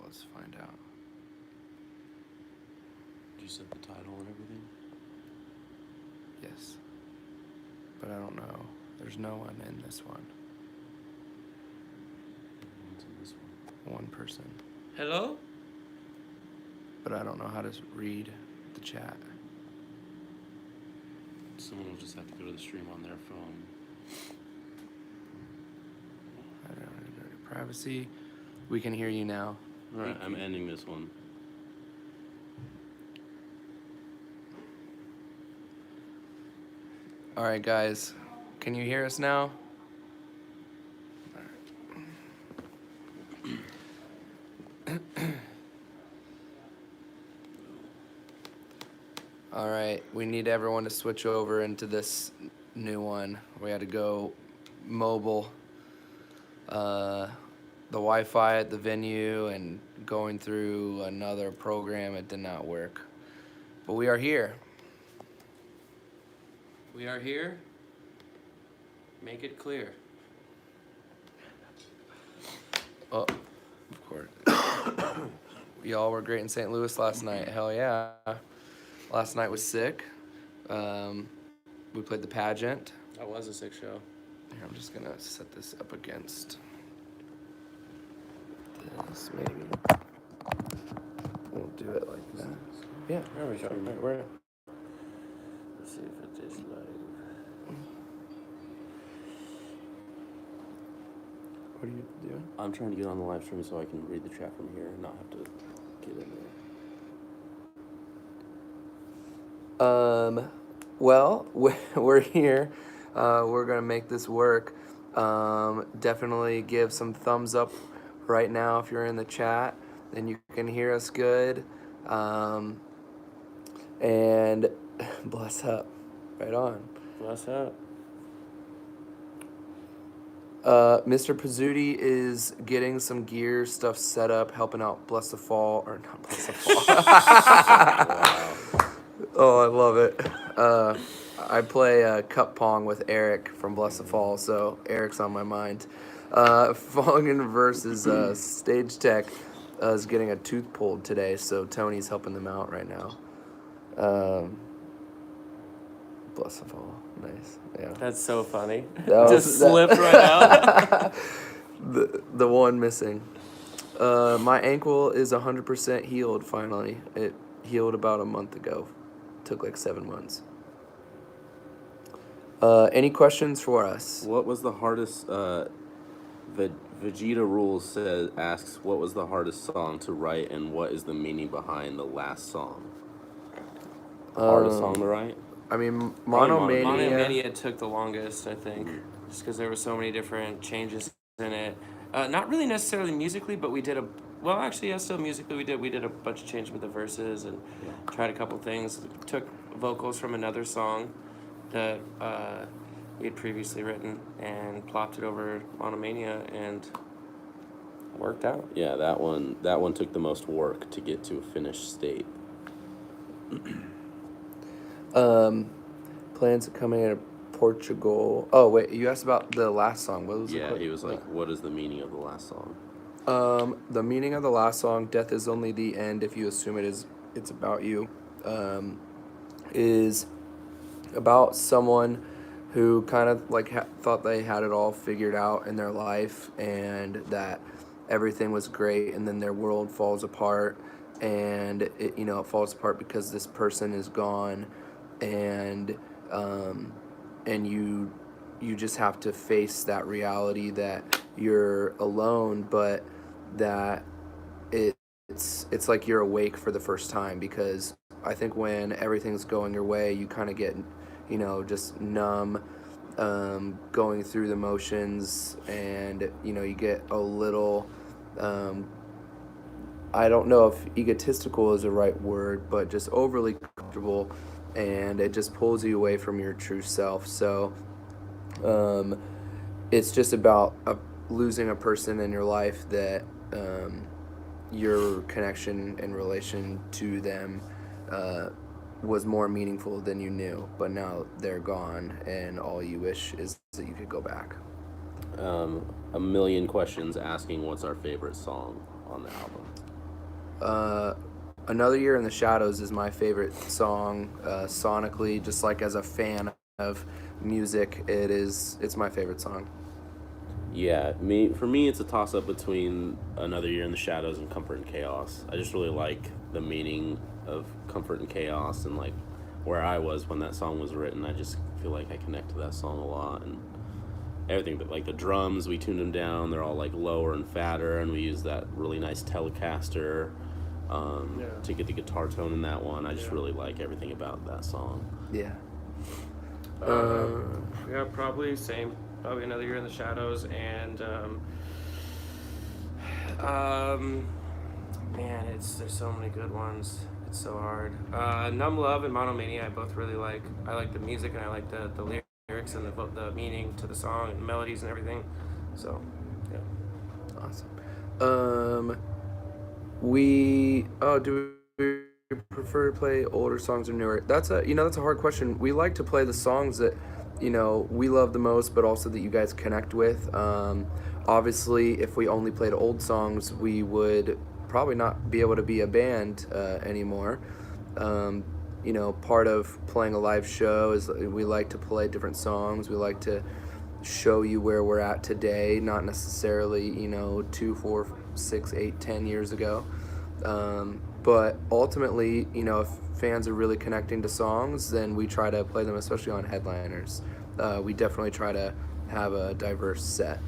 let's find out. Did you set the title and everything? Yes. But I don't know. There's no one in this one. What's in this one? One person. Hello? But I don't know how to read the chat. Someone will just have to go to the stream on their phone. I don't know. Privacy. We can hear you now. All right, I'm ending this one. All right, guys. Can you hear us now? All right, we need everyone to switch over into this new one. We had to go mobile. The Wi-Fi at the venue and going through another program, it did not work. But we are here. We are here. Make it clear. Oh, of course. Y'all were great in St. Louis last night. Hell yeah. Last night was sick. We played the pageant. That was a sick show. Here, I'm just gonna set this up against this, maybe. We'll do it like that. Yeah, there we go. Right, where? Let's see if it is live. What are you doing? I'm trying to get on the live stream so I can read the chat from here and not have to get in there. Well, we're here. We're gonna make this work. Definitely give some thumbs up right now if you're in the chat, then you can hear us good. And bless up. Right on. Bless up. Mr. Pizzuti is getting some gear stuff set up, helping out Bless the Fall, or not Bless the Fall. Wow. Oh, I love it. I play cup pong with Eric from Bless the Fall, so Eric's on my mind. Falling in Reverse is stage tech is getting a tooth pulled today, so Tony's helping them out right now. Bless the Fall, nice. Yeah. That's so funny. That Just was- slipped right out. The one missing. My ankle is 100% healed finally. It healed about a month ago. Took like 7 months. Any questions for us? What was the hardest, Vegeta Rules asks, what was the hardest song to write and what is the meaning behind the last song? Hardest song to write? I mean, Monomania. Monomania took the longest, I think, just because there were so many different changes in it. Not really necessarily musically, but we did still musically we did a bunch of changes with the verses and tried a couple things. Took vocals from another song that we had previously written and plopped it over Monomania and worked out. Yeah, that one took the most work to get to a finished state. Plans of coming out of Portugal. Oh wait, you asked about the last song. What was it? Yeah, he was like, what is the meaning of the last song? The meaning of the last song, "Death is only the end if you assume it's about you," is about someone who kind of like thought they had it all figured out in their life and that everything was great, and then their world falls apart, and it falls apart because this person is gone, and you just have to face that reality that you're alone, but that it's like you're awake for the first time, because I think when everything's going your way, you kind of get just numb, going through the motions, and you get a little I don't know if egotistical is the right word, but just overly comfortable, and it just pulls you away from your true self. So it's just about losing a person in your life that your connection and relation to them was more meaningful than you knew, but now they're gone, and all you wish is that you could go back. A million questions asking what's our favorite song on the album. Another Year in the Shadows is my favorite song, sonically, just like as a fan of music, it's my favorite song. Yeah, for me, it's a toss up between Another Year in the Shadows and Comfort and Chaos. I just really like the meaning of Comfort and Chaos, and like where I was when that song was written. I just feel like I connect to that song a lot, and everything. But like the drums, we tuned them down. They're all like lower and fatter, and we use that really nice Telecaster to get the guitar tone in that one. I just really like everything about that song. Yeah. Yeah, probably same. Probably Another Year in the Shadows, and man, there's so many good ones. It's so hard. Numb Love and Monomania, I both really like. I like the music, and I like the lyrics and the meaning to the song and melodies and everything. So, yeah. Awesome. Do we prefer to play older songs or newer? That's a hard question. We like to play the songs that we love the most, but also that you guys connect with. Obviously, if we only played old songs, we would probably not be able to be a band anymore. Part of playing a live show is we like to play different songs. We like to show you where we're at today, not necessarily 2, 4, 6, 8, 10 years ago. But ultimately, if fans are really connecting to songs, then we try to play them, especially on headliners. We definitely try to have a diverse set.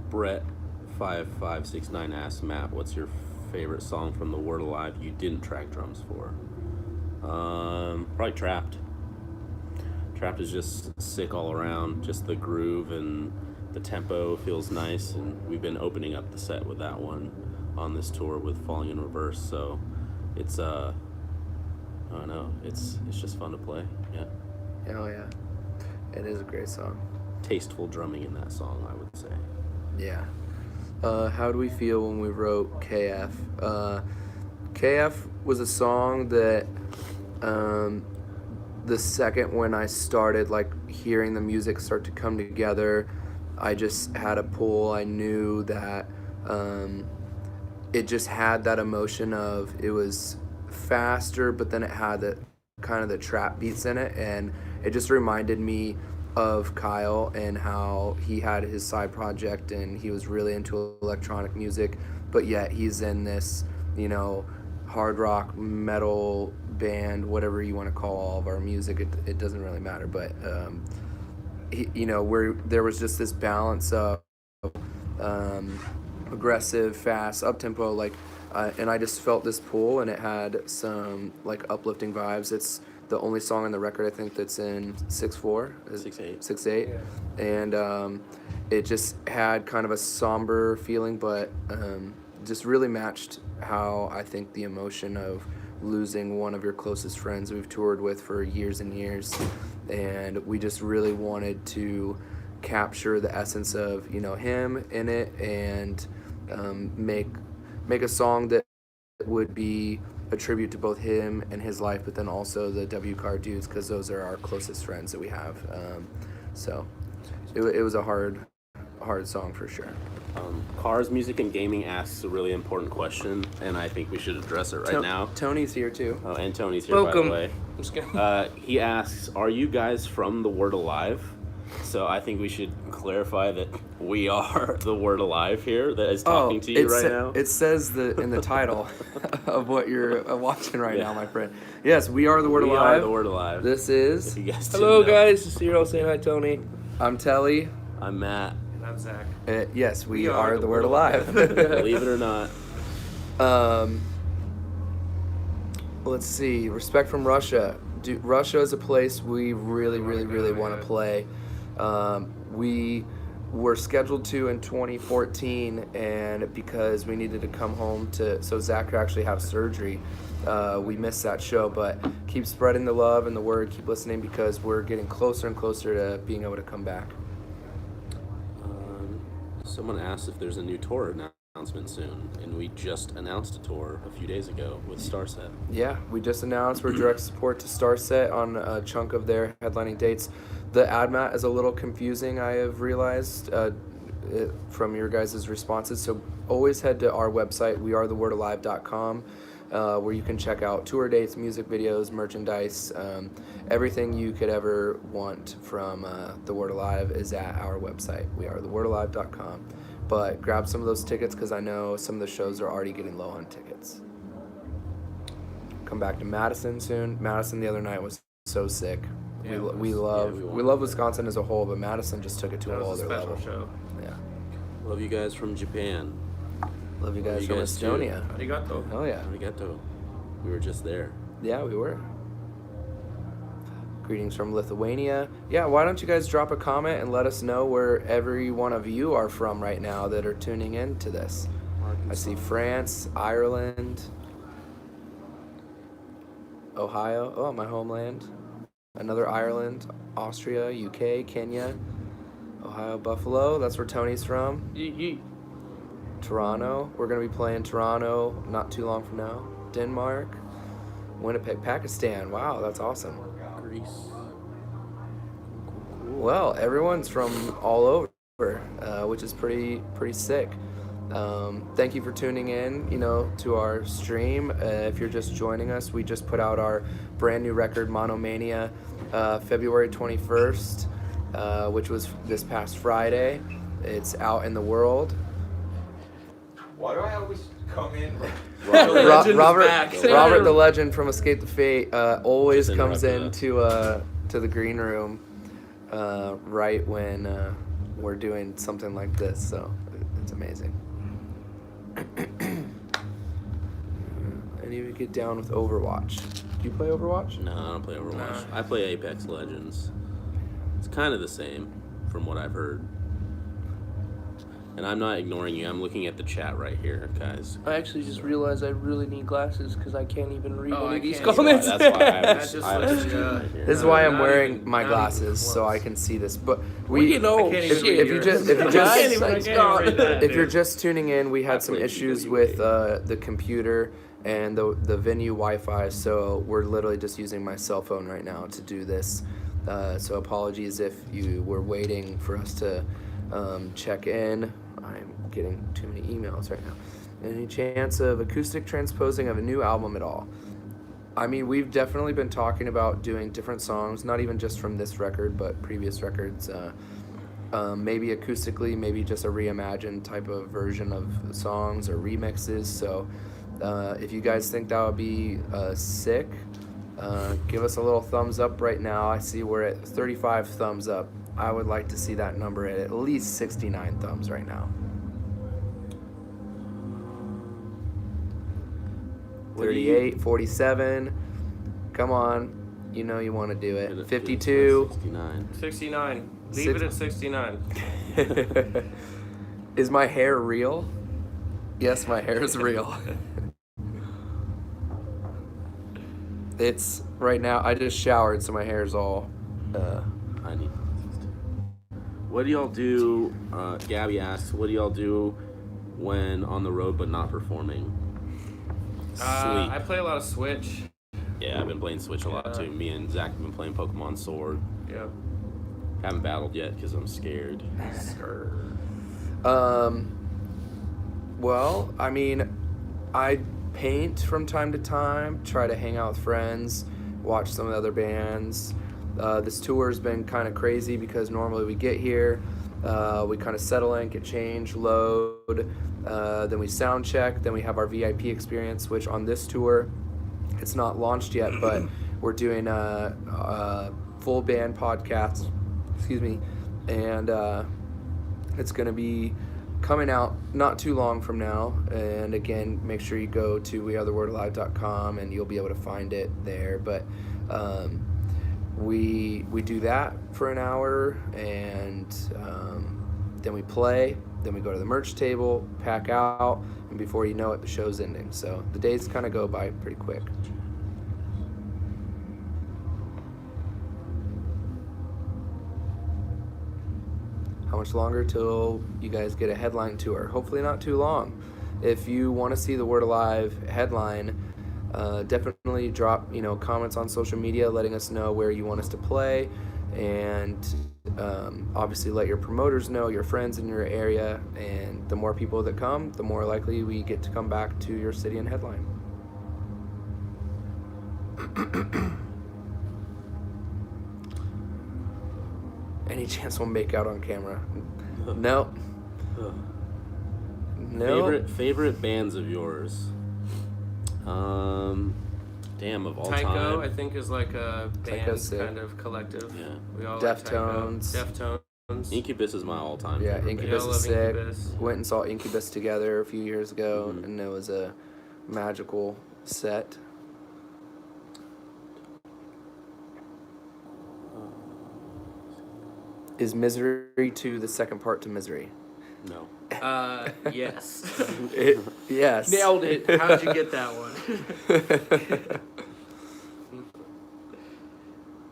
Brett5569 asks Matt, what's your favorite song from The Word Alive you didn't track drums for? Probably Trapped. Trapped is just sick all around. Just the groove and the tempo feels nice, and we've been opening up the set with that one on this tour with Falling in Reverse, so it's I don't know, it's just fun to play. Yeah. Oh yeah, it is a great song. Tasteful drumming in that song, I would say. Yeah. How do we feel when we wrote KF? KF was a song that the second when I started hearing the music start to come together, I just had a pull. I knew that it just had that emotion of, it was faster, but then it had the kind of the trap beats in it, and it just reminded me of Kyle and how he had his side project and he was really into electronic music, but yet he's in this hard rock metal band, whatever you want to call all of our music. It doesn't really matter, but there was just this balance of aggressive, fast, up-tempo, and I just felt this pull, and it had some uplifting vibes. It's the only song on the record, I think, that's in 6/4. 6/8. 6/8. Yeah. And it just had kind of a somber feeling, but just really matched how I think the emotion of losing one of your closest friends we've toured with for years and years, and we just really wanted to capture the essence of him in it, and make a song that would be a tribute to both him and his life, but then also the W Car dudes, because those are our closest friends that we have. So it was a hard song for sure. Cars, Music, and Gaming asks a really important question, and I think we should address it right now. Tony's here too. Oh, and Tony's here, Welcome. by the way. He asks, are you guys from The Word Alive? So I think we should clarify that we are The Word Alive here that is talking to you right now. It says in the title of what you're watching right now, my friend. Yes, we are The Word Alive. We are The Word Alive. This is... If you guys Hello, didn't know. guys. Cyril saying hi, Tony. I'm Telly. I'm Matt. And I'm Zach. Yes, we are The Word Alive. Believe it or not. Let's see. Respect from Russia. Russia is a place we really, really, really want to play. We were scheduled to in 2014, and because we needed to come home so Zach could actually have surgery, we missed that show. But keep spreading the love and the word. Keep listening, because we're getting closer and closer to being able to come back. Someone asked if there's a new tour announcement soon, and we just announced a tour a few days ago with Starset. Yeah, we just announced we're direct support to Starset on a chunk of their headlining dates. The ad mat is a little confusing, I have realized. from your guys' responses. So always head to our website, wearethewordalive.com, where you can check out tour dates, music videos, merchandise, everything you could ever want from The Word Alive is at our website, wearethewordalive.com. But grab some of those tickets because I know some of the shows are already getting low on tickets. Come back to Madison soon. Madison the other night was so sick. Yeah, we love Wisconsin as a whole, but Madison just took it to a whole other level. Show. Yeah. Love you guys from Japan. Love you guys you from guys too. Estonia. Arigato. Oh yeah. Arigato. We were just there. Yeah, we were. Greetings from Lithuania. Yeah, why don't you guys drop a comment and let us know where every one of you are from right now that are tuning in to this. I see France, Ireland, Ohio, oh, my homeland, another Ireland, Austria, UK, Kenya, Ohio, Buffalo, that's where Tony's from. Toronto, we're going to be playing Toronto not too long from now. Denmark, Winnipeg, Pakistan, wow, that's awesome. Greece. Well, everyone's from all over, which is pretty sick. Thank you for tuning in, to our stream. If you're just joining us, we just put out our brand new record, Monomania, February 21st, which was this past Friday. It's out in the world. Why do I always come in? Robert the Legend from Escape the Fate always Just comes interrupted in to the green room right when we're doing something like this, so it's amazing. And you get down with Overwatch. Do you play Overwatch? No, I don't play Overwatch. Nah. I play Apex Legends. It's kind of the same, from what I've heard. And I'm not ignoring you. I'm looking at the chat right here, guys. I actually just realized I really need glasses because I can't even read Oh, any I of these can't either. comments. That's why I have That just I have lets a you, stream right here. This is why I'm Not wearing even- my not even glasses so close. I can see this. But Well, you know, I can't if, even if read you yours. just if you I just can't even read that, if you're just tuning in, we I had some played issues PWA. with the computer and the venue Wi-Fi, so we're literally just using my cell phone right now to do this. So apologies if you were waiting for us to check in. I'm getting too many emails right now. Any chance of acoustic transposing of a new album at all? I mean, we've definitely been talking about doing different songs, not even just from this record, but previous records. Maybe acoustically, maybe just a reimagined type of version of songs or remixes. So if you guys think that would be sick, give us a little thumbs up right now. I see we're at 35 thumbs up. I would like to see that number at least 69 thumbs right now. 38, 47. Come on. You know you want to do it. 52. 69. 69. Leave it at 69. Is my hair real? Yes, my hair is real. It's right now. I just showered, so my hair's all. I need. What do y'all do? Gabby asks, what do y'all do when on the road but not performing? Sleep. I play a lot of Switch. Yeah, I've been playing Switch a lot too. Me and Zach have been playing Pokemon Sword. Yeah. Haven't battled yet because I'm scared. Well, I mean, I paint from time to time, try to hang out with friends, watch some of the other bands. This tour's been kind of crazy because normally we get here, we kind of settle in, get changed, load, then we sound check, then we have our VIP experience, which on this tour, it's not launched yet, but we're doing a full band podcast, and it's going to be coming out not too long from now. And again, make sure you go to wearethewordalive.com and you'll be able to find it there. But we do that for an hour, and then we play, then we go to the merch table, pack out, and before you know it, the show's ending. So the days kind of go by pretty quick. How much longer till you guys get a headline tour? Hopefully not too long. If you want to see the Word Alive headline, definitely drop comments on social media letting us know where you want us to play, and obviously let your promoters know, your friends in your area, and the more people that come, the more likely we get to come back to your city and headline. Any chance we'll make out on camera? No. No. Favorite bands of yours? Damn, of all Tycho, time. I think, is like a band Tycho's sick. kind of collective. Yeah. We all Deftones. Like Tycho. Deftones. Incubus is my all-time. Yeah, favorite Incubus We all is love sick. Incubus. Went and saw Incubus together a few years ago, Mhm. and it was a magical set. Is Misery 2 the second part to Misery? No. Yes. Yes. Nailed it. How'd you get that one?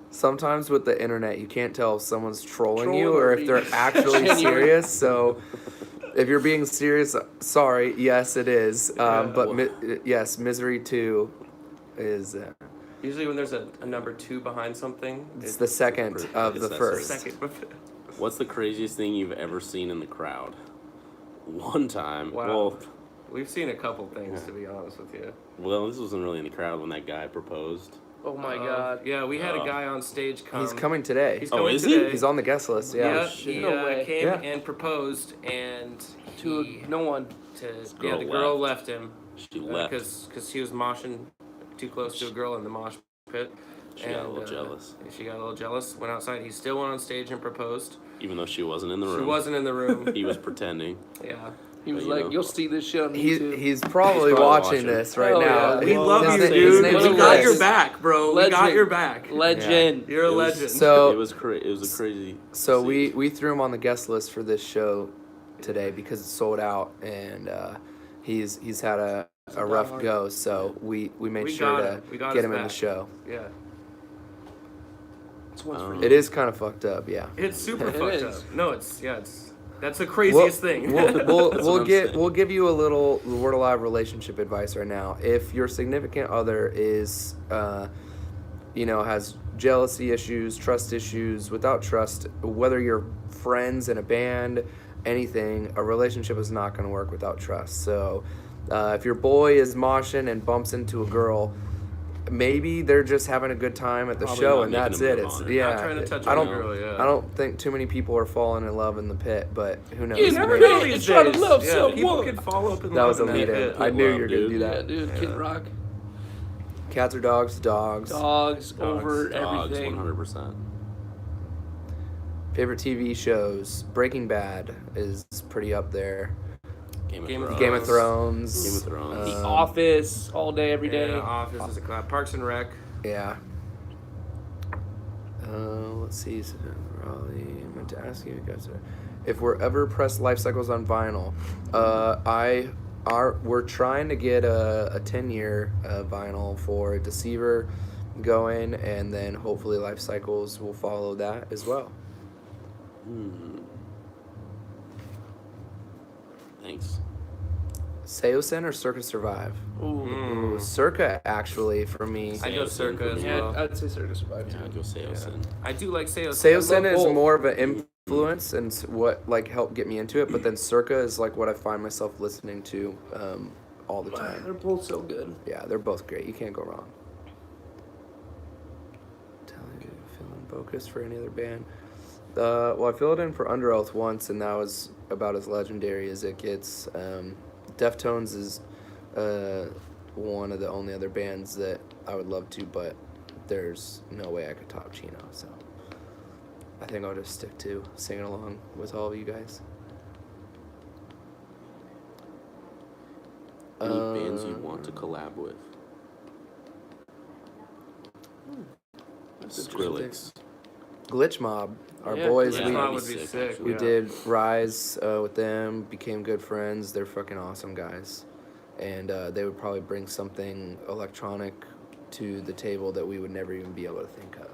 Sometimes with the internet, you can't tell if someone's trolling you Trolling or or if they're being actually genuine. serious. So, if you're being serious, sorry. Yes, it is. Yes, Misery 2 is. Usually when there's a number 2 behind something, It's the second of the It's first. second. What's the craziest thing you've ever seen in the crowd? One time. Wow. We've seen a couple things, to be honest with you. Well, this wasn't really in the crowd when that guy proposed. Oh my god. Yeah, we had a guy on stage come. He's coming today. He's Oh, coming is he? today. He's on the guest list. Yeah. Yeah, shit. he No way. came Yeah. and proposed, and To he, no one. girl the girl left. left him She left. because he was moshing too close to a girl in the mosh pit. She got a little jealous. She got a little jealous. Went outside. He still went on stage and proposed. Even though she wasn't in the room. She wasn't in the room. He was pretending. Yeah. He was But, you like, know. "You'll see this shit on He's YouTube." he's probably He's probably watching watching. this right Oh, now. yeah. We Well, love his you, name- dude. his name's We got Lex. your back, bro. We got Legend. your back. Legend. You're a It was- legend. So It was a crazy. So scene. we threw him on the guest list for this show today because it's sold out, and he's had a rough diehard. go. So we made We sure got to him. We got get his him in the back. show. Yeah. This one's for Um, you. It is kind of fucked up, yeah. It's super It fucked is. up. No, it's that's the craziest thing. That's what I'm saying. We'll give you a little Word Alive relationship advice right now. If your significant other is has jealousy issues, trust issues, without trust, whether you're friends in a band, anything, a relationship is not going to work without trust. So if your boy is moshing and bumps into a girl, maybe they're just having a good time at the Probably show not and making that's a it. move It's on it. yeah. Not trying to touch I on don't. a girl, yeah. I don't think too many people are falling in love in the pit, but who knows? You never Maybe- know. These It's trying to days, love yeah, someone. people could fall up in That love was a in lead in. pit. I knew you were gonna dude. do Yeah, that. dude. Kid Rock. Cats or dogs? Dogs. Dogs over Dogs, everything. 100%. Favorite TV shows? Breaking Bad is pretty up there. Game of Game of Thrones. Game of Thrones. The Office all day, every day. Yeah, Office is a clap. Parks and Rec. Yeah. Let's see. So, Raleigh, I meant to ask you guys if we're ever press life cycles on vinyl. We're trying to get a 10-year vinyl for Deceiver going, and then hopefully life cycles will follow that as well. Thanks. Seosin or Circa Survive? Ooh. Ooh, Circa actually for me. I go Circa as Yeah, well. I'd say Circus Survive Yeah, too. I'd go Seosin. I do like Seosin. Seosin I love is both. more of an influence and what like helped get me into it, but then Circa is like what I find myself listening to all the They're time. both so good. Yeah, they're both great. You can't go wrong. Telling you, feeling focused for any other band. Well, I filled in for Under Oath once, and that was about as legendary as it gets. Deftones is one of the only other bands that I would love to, but there's no way I could top Chino, so I think I'll just stick to singing along with all of you guys. Any bands you want to collab with? Skrillex. Glitch Mob, our Yeah, boys. Glitch we Mob would be sick. actually. we Yeah. did Rise with them, became good friends. They're fucking awesome guys, and they would probably bring something electronic to the table that we would never even be able to think of.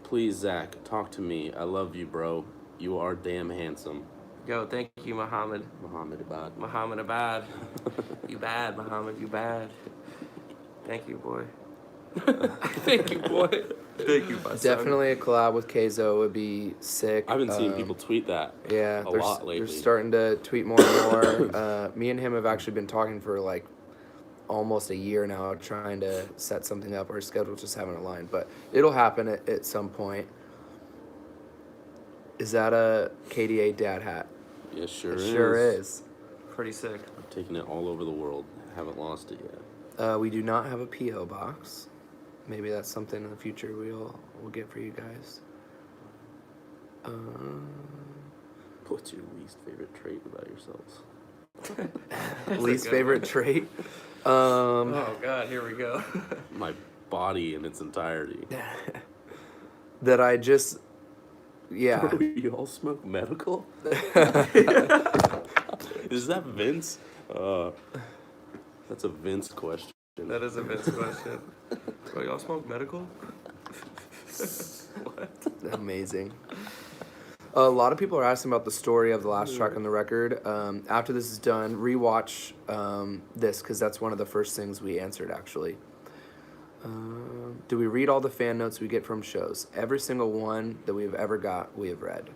Please, Zach, talk to me. I love you, bro. You are damn handsome. Yo, thank you, Muhammad. Muhammad Abad. Muhammad Abad. You bad, Muhammad. You bad. Thank you, boy. Thank you, boy. Thank you, my son. Definitely a collab with Keizo would be sick. I've been seeing people tweet that Yeah, a lot lately. they're starting to tweet more and more. Me and him have actually been talking for like almost a year now, trying to set something up. Our schedules just haven't aligned, but it'll happen at some point. Is that a KDA dad hat? Yeah, sure It is. sure is. Pretty sick. I'm taking it all over the world. Haven't lost it yet. We do not have a PO box. Maybe that's something in the future we'll get for you guys. What's your least favorite trait about yourselves? Least favorite trait? Oh God, here we go. My body in its entirety. That I just, yeah. We all smoke medical? Is that Vince? That's a Vince question. That is a Vince question. Oh, y'all smoke medical? What? Amazing. A lot of people are asking about the story of the last track on the record. After this is done, rewatch this, because that's one of the first things we answered, actually. Do we read all the fan notes we get from shows? Every single one that we've ever got, we have read.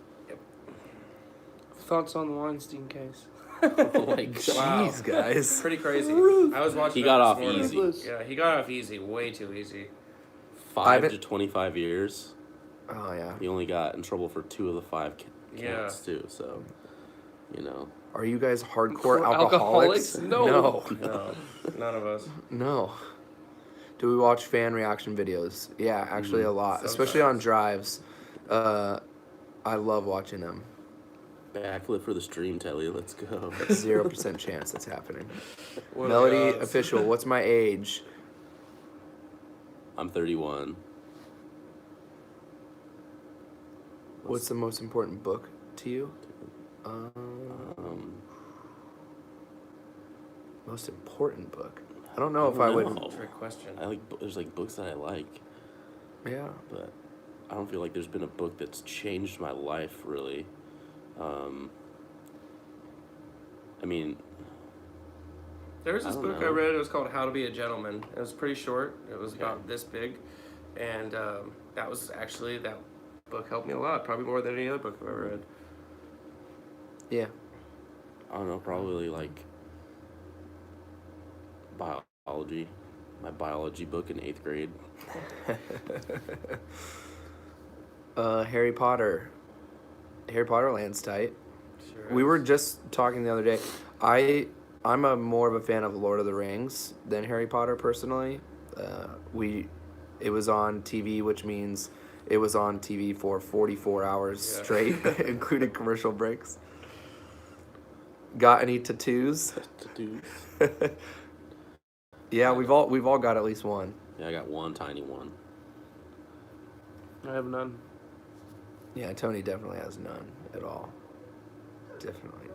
Thoughts on the Weinstein case? Oh my god. Jeez, guys. Pretty crazy. I was watching. He that got this off morning. easy. Yeah, he got off easy. Way too easy. 5 to 25 years. Oh, yeah. He only got in trouble for 2 of the 5 Yeah. counts too. So, you know. Are you guys hardcore Hardcore alcoholics? alcoholics? No. No, none of us. No. Do we watch fan reaction videos? Yeah, actually a lot, especially on drives. I love watching them. Backflip for the stream, Telly. Let's go. 0% chance that's happening. What are Melody the odds? official. What's my age? I'm 31. What's the most important book to you? Most important book. I don't know if I would. know. Trick question. I like. There's like books that I like, Yeah. but I don't feel like there's been a book that's changed my life really. I mean, There was this I don't book know. I read. It was called How to Be a Gentleman. It was pretty short. It was about this big, and that book helped me a lot. Probably more than any other book I've ever read. Yeah. I don't know. Probably like biology. My biology book in 8th grade. Harry Potter. Harry Potter Land's tight. Sure. We were just talking the other day. I'm more of a fan of Lord of the Rings than Harry Potter personally. It was on TV, which means it was on TV for 44 hours straight, including commercial breaks. Got any tattoos? Tattoos. Yeah, we've all got at least one. Yeah, I got one tiny one. I have none. Yeah, Tony definitely has none at all. Definitely.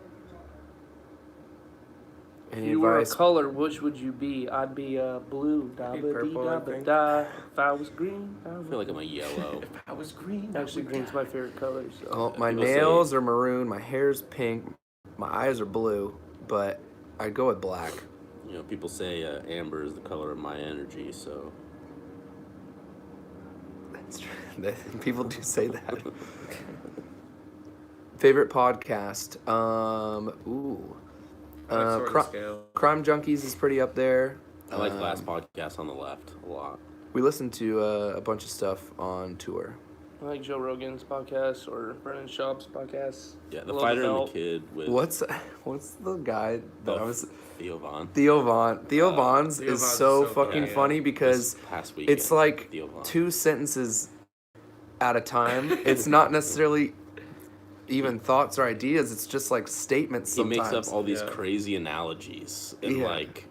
If Any you were a advice? color, which would you be? I'd be blue. I'd be purple, I think. Da. If I was green, I feel like I'm a yellow. I was green. Actually, green's my favorite color. So. Oh, my People say- nails are maroon, my hair's pink, my eyes are blue, but I'd go with black. You know, people say amber is the color of my energy, so That's true. People do say that. Favorite podcast? Crime Junkies is pretty up there. I like last podcast on the left a lot. We listen to a bunch of stuff on tour. I like Joe Rogan's podcast or Brennan Schaub's podcast. Yeah, the Below fighter and Belt. the kid with What's the guy that I was? Theo Von. Theo Von. Theo Von's Theo is Von's so so fucking funny. funny because This past weekend, it's like Theo Von. 2 sentences at a time. It's not necessarily even thoughts or ideas. It's just like statements He sometimes. makes up all these Yeah. crazy analogies and Yeah. like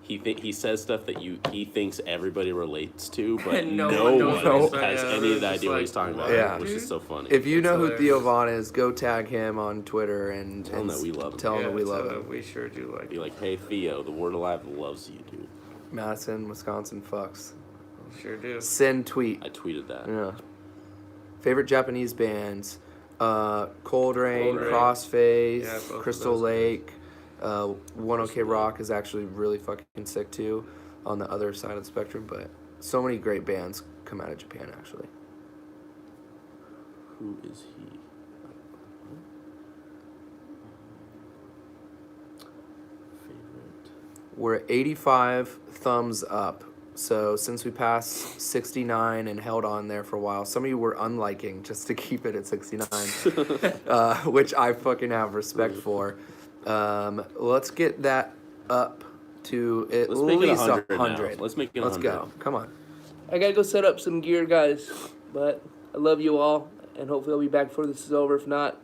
he says stuff that he thinks everybody relates to, but And no no one one knows. has Yeah, any it's idea just what like, he's talking about, what, Yeah. which is dude? so funny. If you know who hilarious. Theo Von is, go tag him on Twitter and Tell him that we love him. Tell him that we love so him. We sure do like Be like, hey Theo, the word alive loves you, dude. Madison, Wisconsin fucks. Sure do. Send tweet. I tweeted that. Yeah. Favorite Japanese bands? Cold Rain, Cold Rain. Crossface, Yeah, both of Crystal those Lake. One OK Crystal Rock is actually really fucking sick too, on the other side of the spectrum. But so many great bands come out of Japan, actually. Who is he? Favorite. We're at 85 thumbs up. So since we passed 69 and held on there for a while, some of you were unliking just to keep it at 69, which I fucking have respect for. Let's get that up to at Let's make it least 100 100. now. Let's make it 100. Let's go. Come on. I gotta go set up some gear, guys. But I love you all, and hopefully I'll be back before this is over. If not,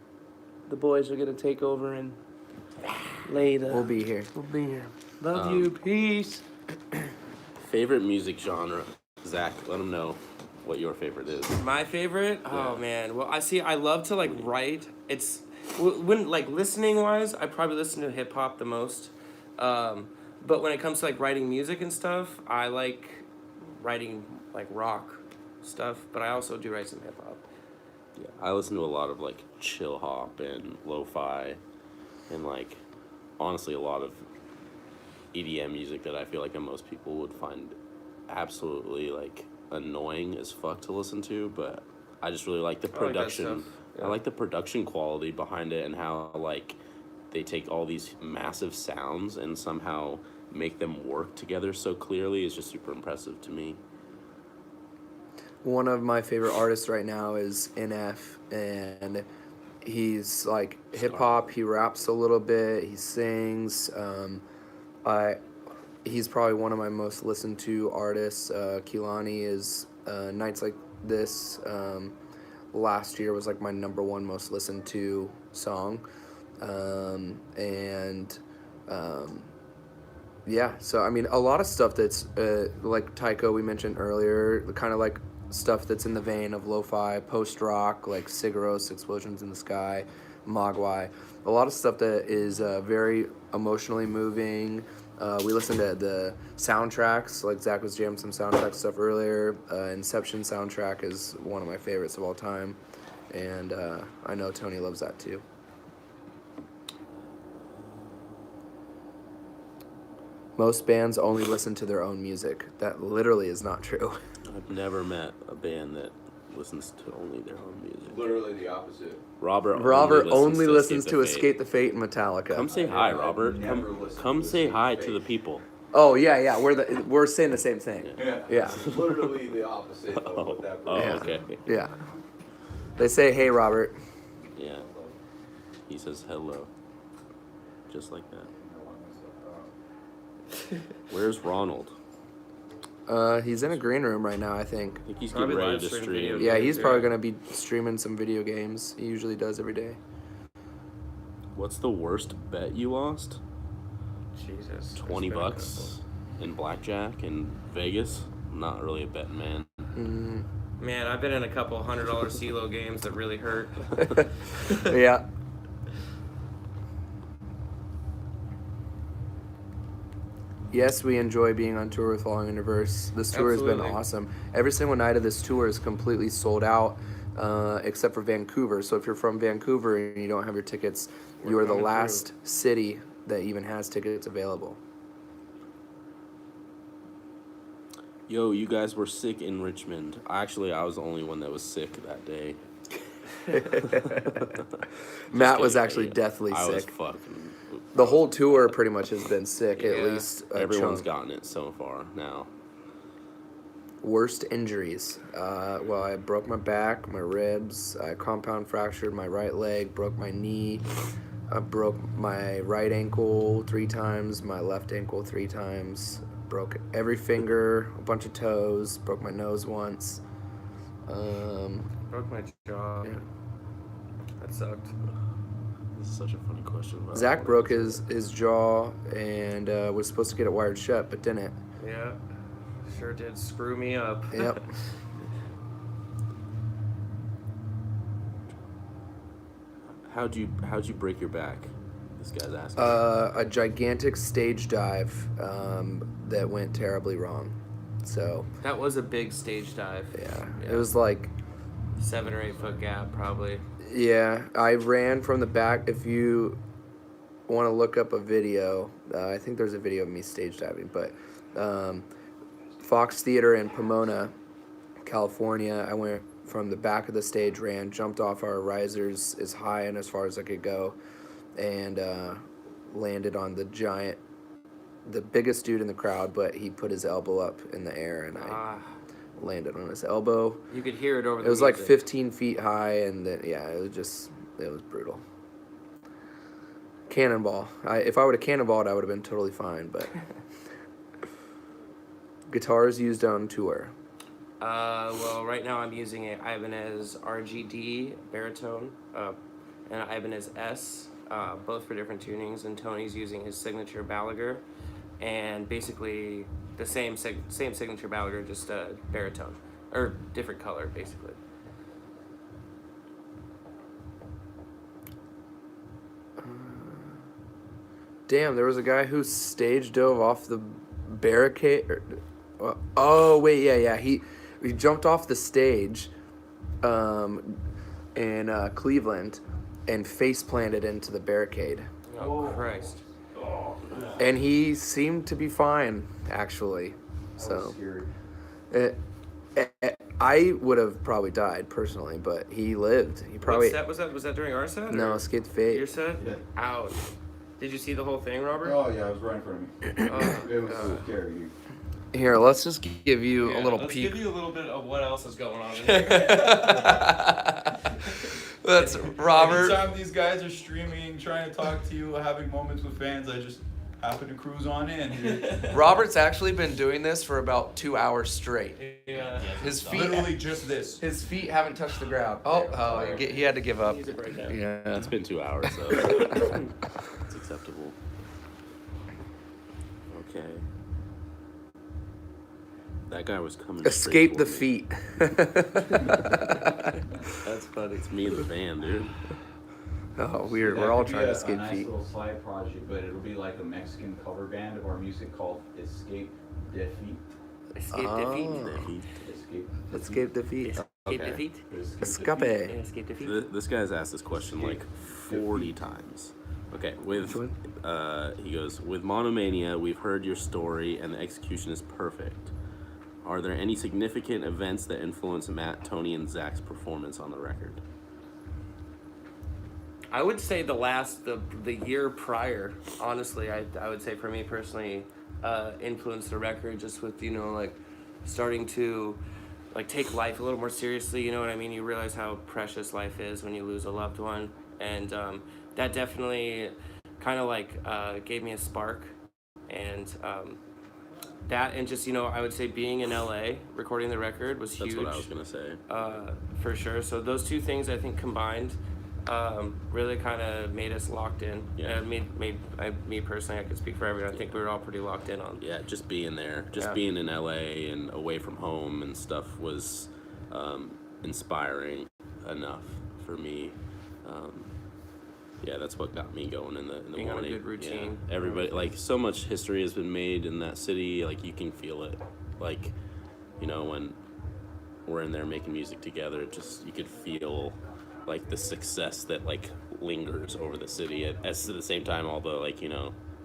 the boys are gonna take over and lay the. We'll be here. We'll be here. Love you. Peace. Favorite music genre? Zach, let them know what your favorite is. My favorite? Oh man. Well, I love to like write. It's when like listening wise, I probably listen to hip hop the most. But when it comes to like writing music and stuff, I like writing like rock stuff. But I also do write some hip hop. Yeah, I listen to a lot of like chill hop and lo-fi, and like honestly a lot of EDM music that I feel like most people would find absolutely like annoying as fuck to listen to, but I just really like the I like that production. stuff. Yeah. I like the production quality behind it and how like they take all these massive sounds and somehow make them work together so clearly is just super impressive to me. One of my favorite artists right now is NF, and he's like hip hop. He raps a little bit. He sings. He's probably one of my most listened to artists. Kehlani is Nights Like This. Last year was like my #1 most listened to song, yeah. So I mean, a lot of stuff that's like Tycho we mentioned earlier, kind of like stuff that's in the vein of lo-fi, post-rock, like Sigaros, Explosions in the Sky, Mogwai. A lot of stuff that is very emotionally moving. We listened to the soundtracks, like Zach was jamming some soundtrack stuff earlier. Inception soundtrack is one of my favorites of all time, and I know Tony loves that too. Most bands only listen to their own music. That literally is not true. I've never met a band that listens to only their own music. Literally the opposite. Robert only listens to Escape the Fate and Metallica. Come say hi, Robert. never Come, listened come to say Escape hi the to Fate. the people. Oh yeah, we're saying the same thing. Yeah. Literally the opposite of what that Oh, Yeah. okay. Yeah. They say, "Hey, Robert." Yeah. He says hello. Just like that. Where's Ronald? He's in a green room right now, I think. I think he's Probably getting ready live to stream stream. videos. Yeah, he's Yeah. probably gonna be streaming some video games. He usually does every day. What's the worst bet you lost? Jesus. $20 in blackjack in Vegas. I'm not really a betting man. Man, I've been in a couple $100 CeeLo games that really hurt. Yeah. Yes, we enjoy being on tour with Falling Universe. This tour has Absolutely. been awesome. Every single night of this tour is completely sold out, except for Vancouver. So if you're from Vancouver and you don't have your tickets, you are the coming last city that even has tickets available. Yo, you guys were sick in Richmond. Actually, I was the only one that was sick that day. Matt was kidding, actually yeah. deathly I was sick. fucking. The whole tour pretty much has been sick, at Yeah. least a Everyone's chunk. gotten it so far now. Worst injuries. Well, I broke my back, my ribs, I compound fractured my right leg, broke my knee, I broke my right ankle 3 times, my left ankle 3 times, broke every finger, a bunch of toes, broke my nose once. Broke my jaw. Yeah. That sucked. This is such a funny question. but I Zach don't broke wanna his jaw and was supposed to get it wired shut, but didn't. Yeah. Sure did screw me up. Yep. How'd you break your back? This guy's asking. A gigantic stage dive that went terribly wrong. So, That was a big stage dive. yeah, it was like, 7 or 8 foot gap, probably. yeah, I ran from the back. If you want to look up a video, I think there's a video of me stage diving, but Fox Theater in Pomona, California. I went from the back of the stage, jumped off our risers as high and as far as I could go, and landed on the biggest dude in the crowd, but he put his elbow up in the air, and I landed on his elbow. You could hear it over the It was like music. 15 feet high, and then, it was brutal. Cannonball. If I would have cannonballed, I would have been totally fine, but... Guitars used on tour. Well, right now I'm using an Ibanez RGD baritone, and an Ibanez S, both for different tunings, and Tony's using his signature Balaguer, and basically the same signature Balaguer, just a baritone, or different color, basically. Damn, there was a guy who stage dove off the barricade. Oh wait, yeah. He jumped off the stage, in Cleveland, and face planted into the barricade. Oh, Christ. And he seemed to be fine, actually. So, I would have probably died personally, but he lived. He probably What set was that during our set? no or Escape the Fate. Your set? Yeah. Ouch. Did you see the whole thing, Robert? Oh yeah, it was right in front of me. It was so scary. Here, let's just give you a little let's peek. give you a little bit of what else is going on in That's Robert. Anytime these guys are streaming, trying to talk to you, having moments with fans, I just happen to cruise on in. Dude. Robert's actually been doing this for about 2 hours straight. Yeah. His feet, Literally just this. his feet haven't touched the ground. He had to give up. Needs a breakdown. Yeah. It's been 2 hours, so it's acceptable. Okay. That guy was coming. Escape the straight feet. That's funny. It's me and the band, dude. Oh, weird. That We're all could be trying to a escape nice feet. little side project, but it'll be like a Mexican cover band of our music called Escape Defeat. Escape Oh. defeat. Escape Escape the feet. Escape Okay. defeat. Escape. Yeah, escape defeat. This guy's asked this question like 40 times. Okay, with Which he goes, with Monomania, we've heard your story and the execution is perfect. Are there any significant events that influence Matt, Tony, and Zach's performance on the record? I would say the year prior, honestly, I would say for me personally, influenced the record just with, like starting to like take life a little more seriously, you know what I mean? You realize how precious life is when you lose a loved one. And that definitely kind of like gave me a spark. And that and just, I would say being in LA, recording the record was huge. That's what I was going to say. For sure. So those two things I think combined really kind of made us locked in. Yeah. Me personally, I could speak for everyone. I think we were all pretty locked in on. Yeah, just being there, Yeah. being in LA and away from home and stuff was inspiring enough for me. Yeah, that's what got me going in the Being on a morning. good routine. Yeah. Everybody, like, so much history has been made in that city. Like, you can feel it. Like, when we're in there making music together, you could feel like the success that like lingers over the city at the same time, all the like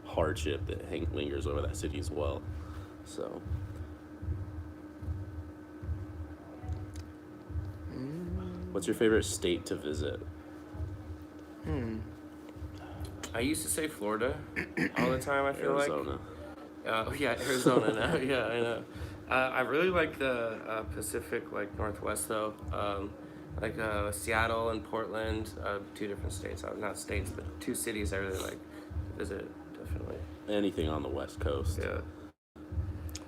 hardship that lingers over that city as well. So what's your favorite state to visit? I used to say Florida all the time. I feel Arizona. yeah, Arizona now. Yeah, I know. I really like the Pacific, like Northwest though. Like Seattle and Portland, two different states. Not states, but two cities I really like to visit, definitely. Anything on the West Coast. Yeah.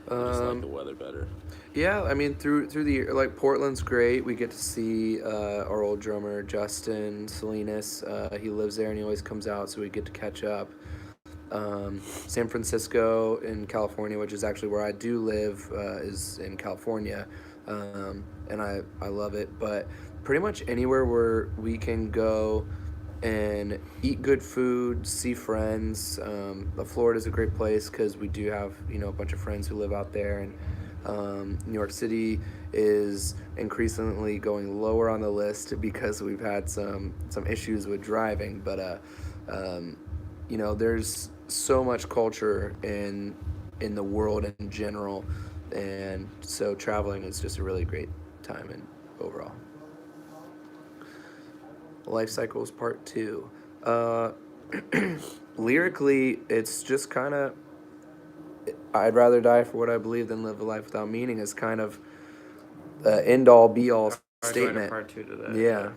I just like the weather better. Yeah, I mean through the year, like Portland's great. We get to see our old drummer Justin Salinas. He lives there and he always comes out, so we get to catch up. San Francisco in California, which is actually where I do live, is in California, and I love it. But pretty much anywhere where we can go and eat good food, see friends. Florida's a great place because we do have a bunch of friends who live out there, and New York City is increasingly going lower on the list because we've had some issues with driving. But there's so much culture in the world in general, and so traveling is just a really great time and overall. Life Cycles Part 2. Lyrically, it's just kind of, I'd rather die for what I believe than live a life without meaning is kind of end all be all statement. Part 2 to that. Yeah.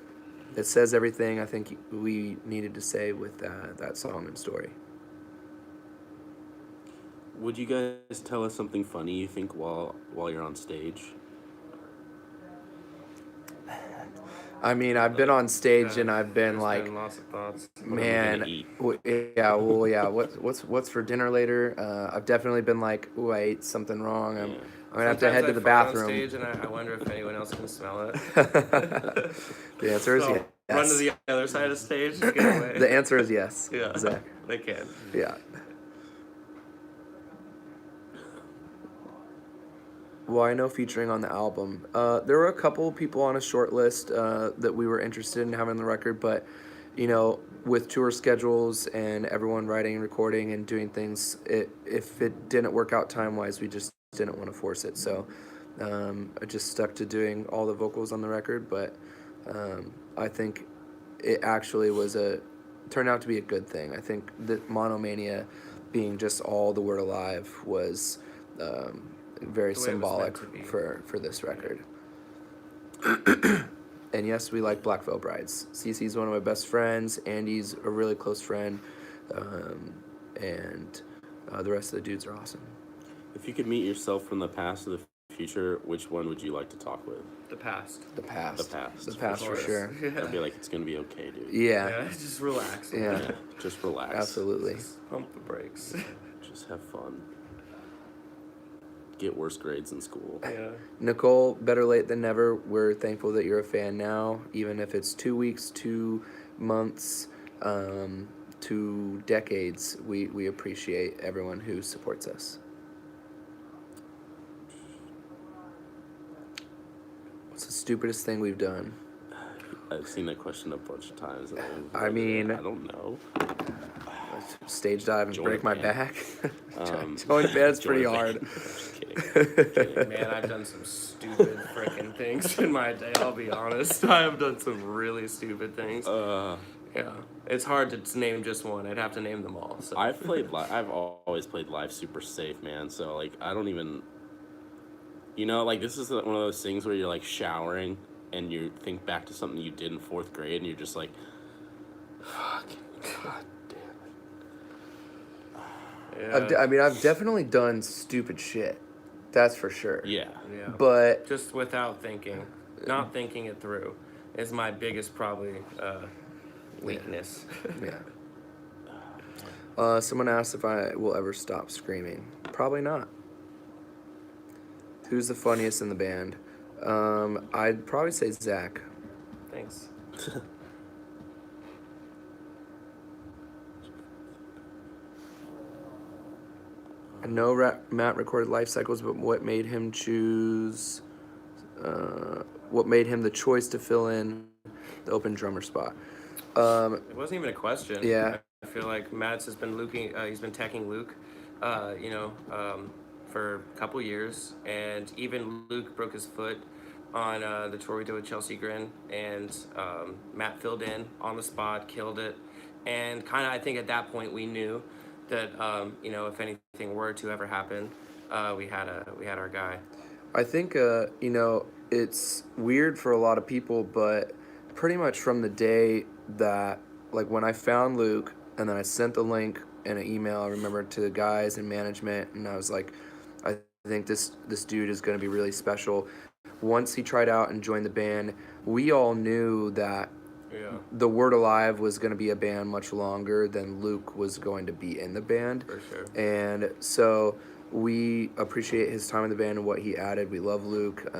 It says everything I think we needed to say with that song and story. Would you guys tell us something funny you think while you're on stage? I mean, I've been on stage and I've been There's like, been lots of thoughts. man, yeah. What's for dinner later? I've definitely been like, ooh, I ate something wrong. I'm gonna have to head to the bathroom. On stage and I wonder if anyone else can smell it. The answer is yes. Run to the other side of the stage. Get away. The answer is yes. Yeah, Zach. they can. Yeah. Well, I know featuring on the album. There were a couple people on a short list that we were interested in having on the record, but you know, with tour schedules and everyone writing and recording and doing things, if it didn't work out time-wise, we just didn't want to force it. So I just stuck to doing all the vocals on the record, but I think it actually turned out to be a good thing. I think that Monomania being just all the word alive was very symbolic for this record. And yes, we like Black Veil Brides. Cece's one of my best friends. Andy's a really close friend. And the rest of the dudes are awesome. If you could meet yourself from the past or the future, which one would you like to talk with? The past. The past. The past. The past for sure. I'd be like, it's gonna be okay, dude. Yeah. Just relax. Yeah. Just relax. Absolutely. Pump the brakes. Just have fun. Get worse grades in school. Yeah. Nicole, better late than never. We're thankful that you're a fan now, even if it's 2 weeks, 2 months, 2 decades. We appreciate everyone who supports us. What's the stupidest thing we've done? I've seen that question a bunch of times. And I mean, I don't know. Stage dive and Join break my band. back. Join Join band's pretty band. hard. Just kidding. Man, I've done some stupid freaking things in my day, I'll be honest. I have done some really stupid things. Yeah. It's hard to name just one. I'd have to name them all. So. I've always played live super safe, man. So like, I don't even. You know, like this is one of those things where you're like showering and you think back to something you did in 4th grade and you're just like, fucking god damn it. Yeah. I mean, I've definitely done stupid shit. That's for sure. Yeah. Yeah. But just without thinking, not thinking it through, is my biggest probably weakness. Yeah. Someone asked if I will ever stop screaming. Probably not. Who's the funniest in the band? I'd probably say Zach. Thanks. I know Matt recorded Life Cycles, but what made him choose? What made him the choice to fill in the open drummer spot? It wasn't even a question. Yeah. I feel like Matt's has been he's been teching Luke, for a couple years, and even Luke broke his foot on the tour we did with Chelsea Grin, and Matt filled in on the spot, killed it, and kind of I think at that point we knew that if anything were to ever happen, we had our guy. I think it's weird for a lot of people, but pretty much from the day that, like, when I found Luke and then I sent the link in an email, I remember, to the guys in management, and I was like, I think this dude is going to be really special. Once he tried out and joined the band, we all knew that the Word Alive was going to be a band much longer than Luke was going to be in the band. For sure. And so we appreciate his time in the band and what he added. We love Luke.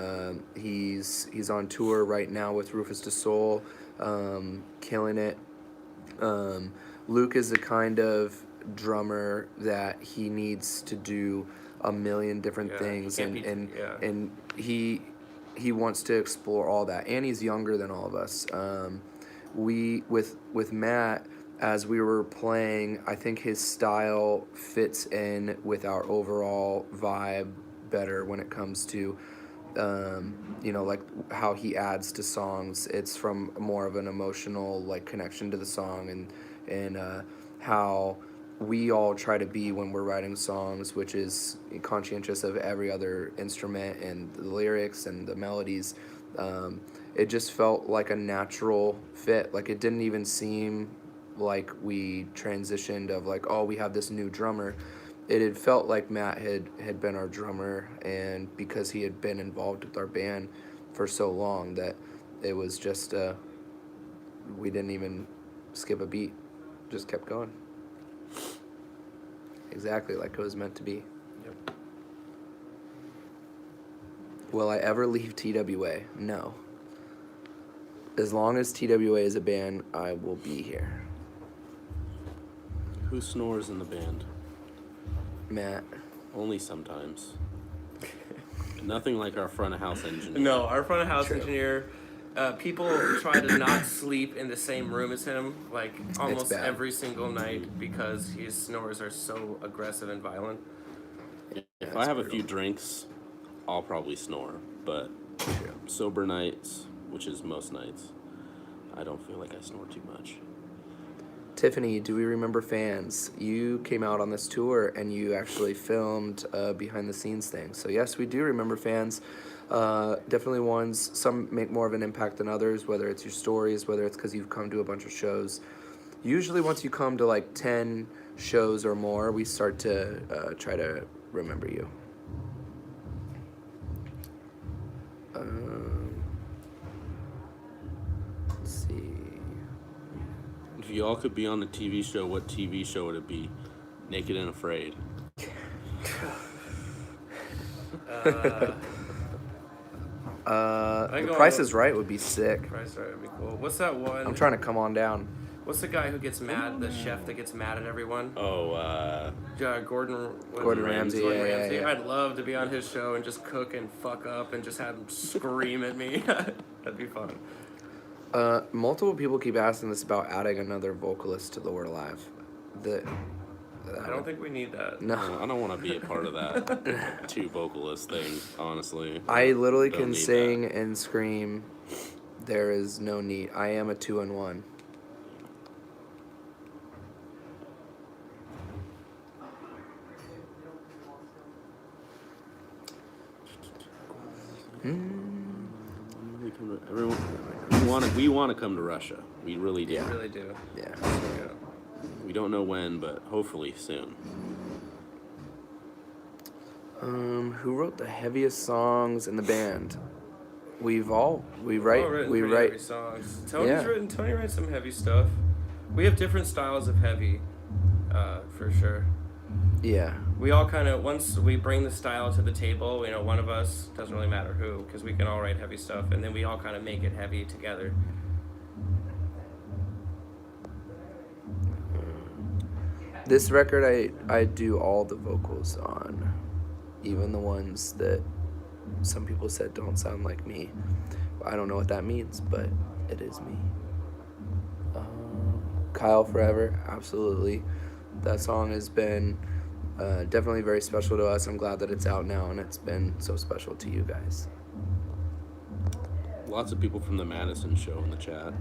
He's on tour right now with Rufus Du Sol, killing it. Luke is the kind of drummer that he needs to do a million different things, and he wants to explore all that, and he's younger than all of us. We with Matt, as we were playing, I think his style fits in with our overall vibe better when it comes to, you know, like how he adds to songs. It's from more of an emotional like connection to the song, and how we all try to be when we're writing songs, which is conscientious of every other instrument and the lyrics and the melodies. It just felt like a natural fit. Like it didn't even seem like we transitioned of like, oh, we have this new drummer. It had felt like Matt had been our drummer, and because he had been involved with our band for so long that it was just we didn't even skip a beat, just kept going. Exactly like it was meant to be. Yep. Will I ever leave TWA? No. As long as TWA is a band, I will be here. Who snores in the band? Matt. Only sometimes. Nothing like our front of house engineer. No, our front of house True. engineer. People try to not sleep in the same room as him, like almost bad. every single night, because his snores are so aggressive and violent. If That's I have a brutal. few drinks, I'll probably snore. But sober nights, which is most nights, I don't feel like I snore too much. Tiffany, do we remember fans? You came out on this tour and you actually filmed behind the scenes thing. So yes, we do remember fans. Definitely ones, some make more of an impact than others, whether it's your stories, whether it's because you've come to a bunch of shows. Usually once you come to like 10 shows or more, we start to try to remember you. Let's see. If y'all could be on a TV show, what TV show would it be? Naked and Afraid. I go Price on- is Right would be sick. Price Right would be cool. What's that one? I'm trying to come on down. What's the guy who gets mad? The chef that gets mad at everyone? Oh, Gordon. Gordon Ramsay, Gordon yeah, Ramsay. yeah. I'd love to be on his show and just cook and fuck up and just have him scream at me. That'd be fun. Multiple people keep asking us about adding another vocalist to the Word Alive. I don't think we need that. No. I don't want to be a part of that two vocalist thing, honestly. I literally Don't can need sing that. and scream. There is no need. I am a 2-in-1. Everyone, we want to come to Russia. We really do. Yeah. I really do. Yeah. Yeah. We don't know when, but hopefully soon. Who wrote the heaviest songs in the band? We We've all written pretty heavy songs. Tony writes some heavy stuff. We have different styles of heavy, for sure. Yeah. We all kind of, once we bring the style to the table, you know, one of us, doesn't really matter who, because we can all write heavy stuff, and then we all kind of make it heavy together. This record, I do all the vocals on, even the ones that some people said don't sound like me. I don't know what that means, but it is me. Kyle Forever, absolutely. That song has been definitely very special to us. I'm glad that it's out now, and it's been so special to you guys. Lots of people from the Madison show in the chat.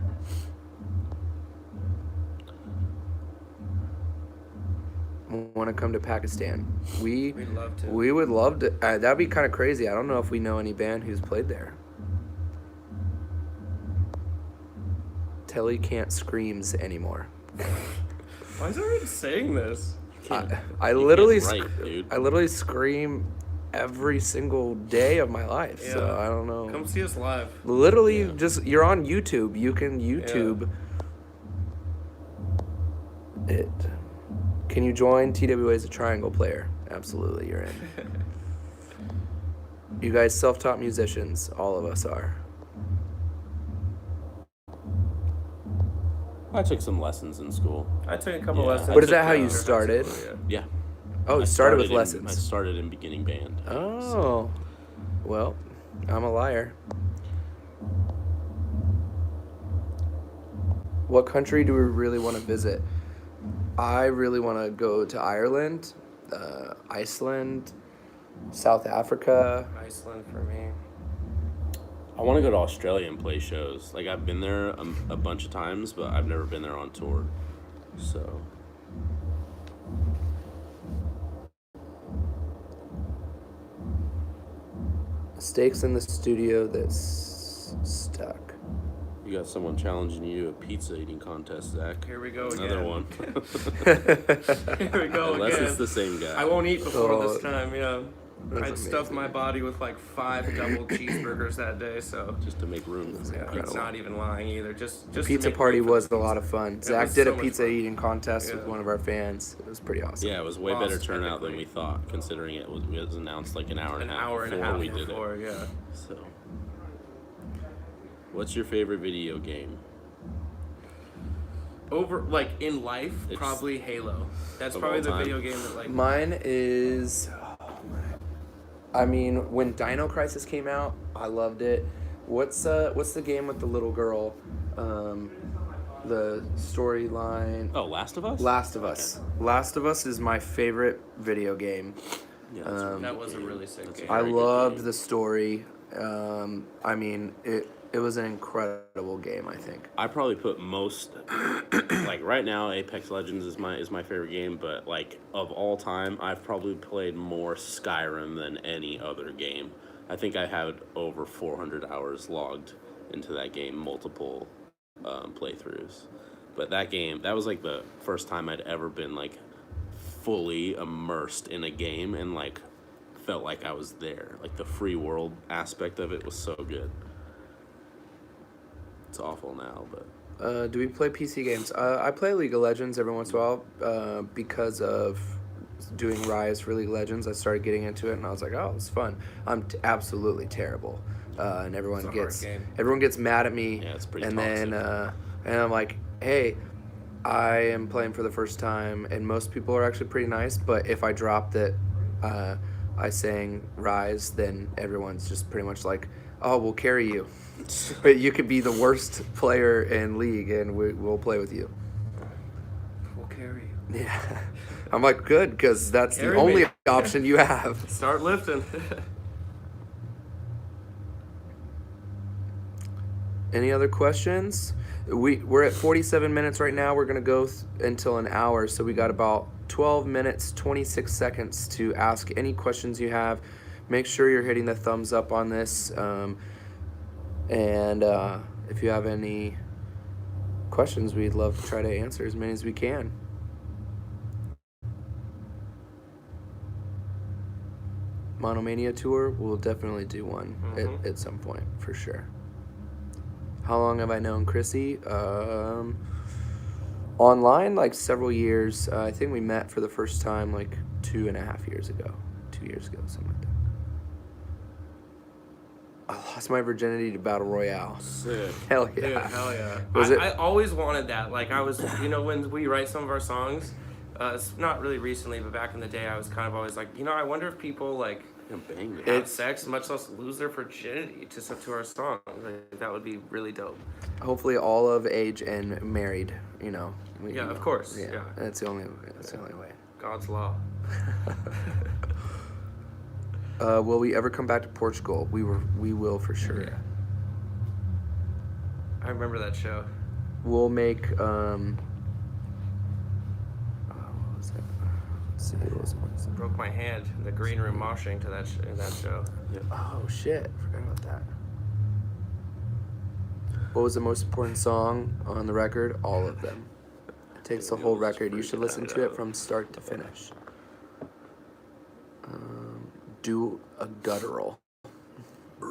Want to come to Pakistan? We'd love to. We would love to. That'd be kind of crazy. I don't know if we know any band who's played there. Telly can't screams anymore. Why is everyone saying this? I literally, can't write, dude. I literally scream every single day of my life. So Yeah. I don't know. Come see us live. Literally, Yeah. just you're on YouTube. You can YouTube it. Can you join TWA as a triangle player? Absolutely, you're in. You guys self-taught musicians. All of us are. I took some lessons in school. I took a couple Yeah. lessons. But is that took, how you uh, started? Yeah. Oh, you I started with in- lessons. I started in beginning band. Oh, well, I'm a liar. What country do we really want to visit? I really want to go to Ireland, Iceland, South Africa. Iceland for me. I want to go to Australia and play shows. Like, I've been there a bunch of times, but I've never been there on tour. So, Mistakes in the studio that's stuck. you got someone challenging you to a pizza eating contest, Zach. Here we go Another again. one. Here we go Unless again. it's the same guy. I won't eat before Oh, this time, yeah. that's I'd stuffed amazing. my body with like 5 double cheeseburgers that day, so Just to make room for Yeah. it. it's not even lying either. Just to Pizza make party room for was the a lot pizza. of fun. It Zach was did so a much pizza fun. eating contest with Yeah. one of our fans. It was pretty awesome. Yeah, it was way Lost better turnout than epically. we thought, considering it was announced like an hour and An a half hour and a before half we did before, it. yeah. So, what's your favorite video game? Over like in life, It's- probably Halo. That's Of probably all the time? video game that like Mine is. I mean, when Dino Crisis came out, I loved it. What's the game with the little girl? The storyline. Oh, Last of Us? Last of Us. Last of Us is my favorite video game. Yeah, that's a that good was a game. really sick That's a game. I very good loved game. the story. I mean, it was an incredible game, I think. I probably put most like right now Apex Legends is my favorite game, but like of all time I've probably played more Skyrim than any other game. I think I had over 400 hours logged into that game, multiple playthroughs. But that game, that was like the first time I'd ever been like fully immersed in a game and like felt like I was there. Like the free world aspect of it was so good. It's awful now, but Do we play PC games? I play League of Legends every once in a while because of doing Rise for League of Legends. I started getting into it, and I was like, "Oh, it's fun." I'm absolutely terrible, and It's a hard game. everyone gets mad at me. Yeah, it's pretty And toxic. then and I'm like, "Hey, I am playing for the first time," and most people are actually pretty nice. But if I drop that I sang Rise, then everyone's just pretty much like, "Oh, we'll carry you." But you could be the worst player in League, and we'll play with you. We'll carry you. Yeah. I'm like, good, because that's Carry the only me. option you have. Start lifting. Any other questions? We're at 47 minutes right now. We're going to go until an hour, so we got about 12 minutes, 26 seconds to ask any questions you have. Make sure you're hitting the thumbs up on this. And if you have any questions, we'd love to try to answer as many as we can. Monomania tour, we'll definitely do one at some point, for sure. How long have I known Chrissy? Online, like several years. I think we met for the first time like 2.5 years ago. 2 years ago, something like that. I lost my virginity to Battle Royale. sick. Hell yeah. Dude, hell yeah. Was it- I always wanted that. Like, I was, when we write some of our songs, it's not really recently, but back in the day, I was kind of always like, I wonder if people, like, Bang it. have sex, much less lose their virginity to our song. Like, that would be really dope. Hopefully all of age and married, Yeah, of course, yeah. That's the only way. God's law. Will we ever come back to Portugal? We will for sure. Yeah. I remember that show. We'll make what was that? Let's see, what was it? Broke my hand in the green room moshing to that show. Oh shit, forgot about that. What was the most important song on the record? All of them. It takes the whole record. You should listen to it from start to finish. Do a guttural.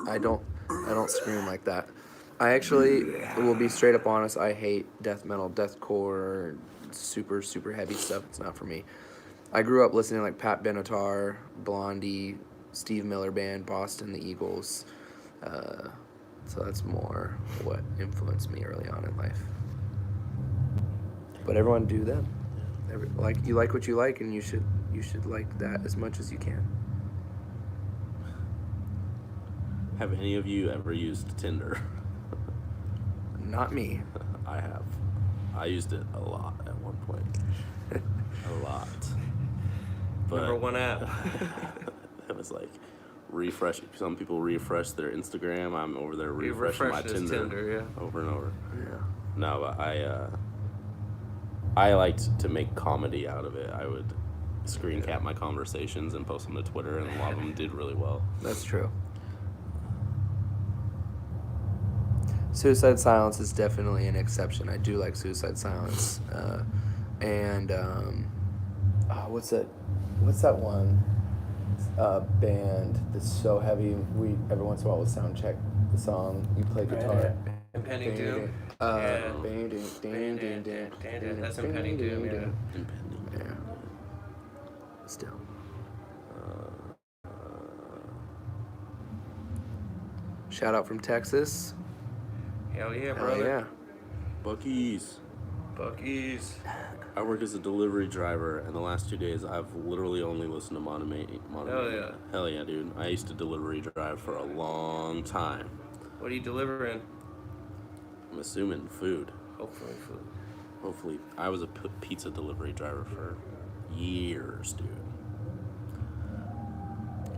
I don't scream like that. I actually will be straight up honest. I hate death metal, deathcore, super super heavy stuff. It's not for me. I grew up listening to like Pat Benatar, Blondie, Steve Miller Band, Boston, the Eagles. So that's more what influenced me early on in life. But everyone do them. You like what you like, and you should like that as much as you can. Have any of you ever used Tinder? Not me. I have. I used it a lot at one point. A lot. But Number one app. time is like refresh. Some people refresh their Instagram. I'm over there He refreshing my refreshed his Tinder, yeah. over and over. Yeah. No, but I liked to make comedy out of it. I would screen cap my conversations and post them to Twitter, and a lot of them did really well. That's true. Suicide Silence is definitely an exception. I do like Suicide Silence, and what's that one band that's so heavy? We every once in a while will sound check the song. You play guitar. Impending Doom. Yeah. That's Impending Doom, yeah. Impending. Yeah. Still. Shout out from Texas. Hell yeah, Hell brother. yeah. Buc-ee's. Buc-ee's. I work as a delivery driver, and the last 2 days I've literally only listened to Monomania. Hell yeah. Hell yeah, dude. I used to delivery drive for a long time. What are you delivering? I'm assuming food. Hopefully food. Hopefully. I was a pizza delivery driver for years, dude.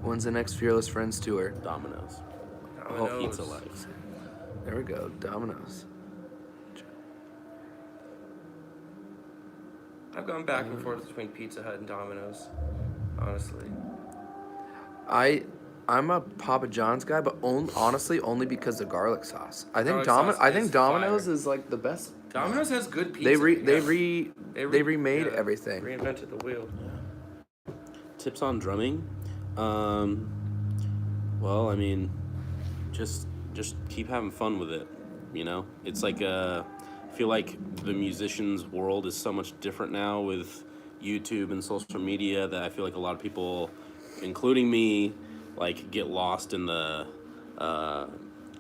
When's the next Fearless Friends tour? Domino's. Domino's. Pizza life. There we go. Domino's. I've gone back and forth between Pizza Hut and Domino's, honestly. I'm a Papa John's guy, but honestly only because of garlic sauce. I think Garlic sauce is Domino's fire. is like the best. Domino's has good pizza. They remade yeah, everything. Reinvented the wheel. Tips on drumming? Well, I mean, just keep having fun with it, you know? It's like I feel like the musician's world is so much different now with YouTube and social media that I feel like a lot of people, including me, like get lost in the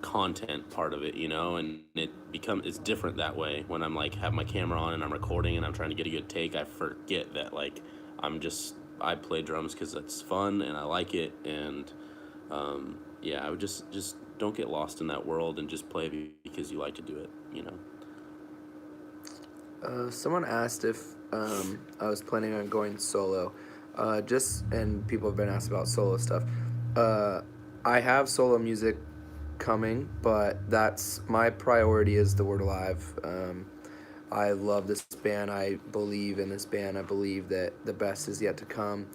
content part of it, you know, and it's different that way. When I'm like have my camera on and I'm recording and I'm trying to get a good take, I forget that like I play drums because it's fun and I like it, and yeah, I would just don't get lost in that world and just play because you like to do it, you know. Someone asked if I was planning on going solo, and people have been asked about solo stuff. I have solo music coming, but that's my priority is the Word Alive. I love this band. I believe in this band. I believe that the best is yet to come.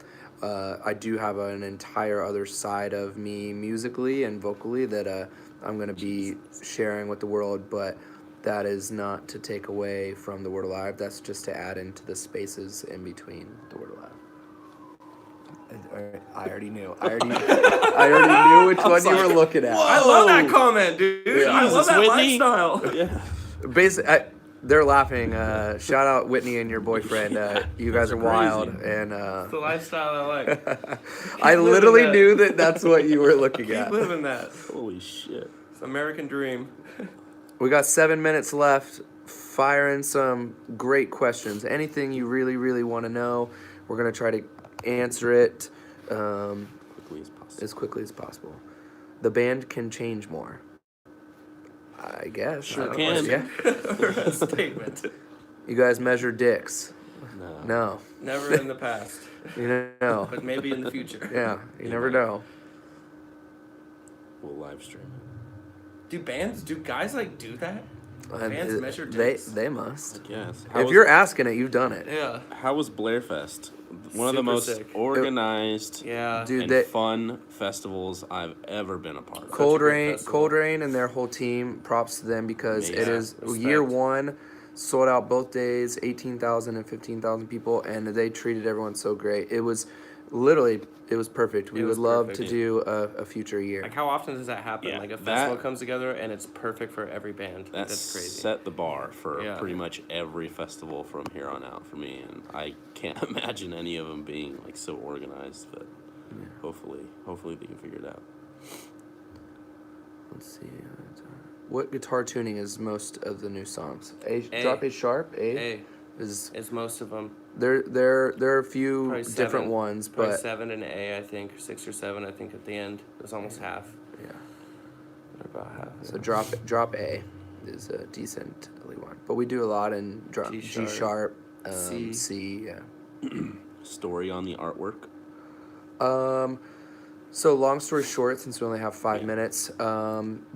I do have an entire other side of me musically and vocally that I'm going to be sharing with the world, but that is not to take away from the Word Alive. That's just to add into the spaces in between the Word Alive. I already knew. I already knew which one you were looking at. I love that comment, dude. Yeah. I love that Whitney. lifestyle. Yeah. Basically, they're laughing. Shout out Whitney and your boyfriend. You guys are wild, and It's the lifestyle I like. I living literally that. knew that's what you were looking Keep at. living that. Holy shit. It's the American dream. We got 7 minutes left. Fire in some great questions. Anything you really, really want to know, we're gonna try to answer it as quickly as possible. The band can change more. I guess. Sure I can. Yeah. A statement. You guys measure dicks. No. No. Never in the past, You know. but maybe in the future. Yeah. You never know. We'll live stream it. Do guys like do that? And Bands measure they dicks? they must. I guess. If you're asking it, you've done it. Yeah. How was Blairfest? One of the Super most sick. organized Yeah. Dude, and they- fun festivals I've ever been a part of. Cold a good Rain, festival. Cold Rain, and their whole team. Props to them because it Yeah, is respect. year one, sold out both days, 18,000 and 15,000 people, and they treated everyone so great. It was literally, it was perfect. We It would was love perfect. to do a future year. Like how often does that happen? Yeah, Like a that- festival comes together and it's perfect for every band. That's crazy. Set the bar for Yeah. pretty much every festival from here on out for me, and I can't imagine any of them being like so organized. But hopefully they can figure it out. Let's see. What guitar tuning is most of the new songs? A. A. Drop A sharp. A. Hey, Is it's most of them. there are a few Probably different seven. ones, Probably but 7 and A, I think, 6 or 7. I think at the end it was almost half. yeah. About half. So drop A is a decently one, but we do a lot in G G sharp, C, yeah. Story on the artwork. So long story short, since we only have 5 minutes,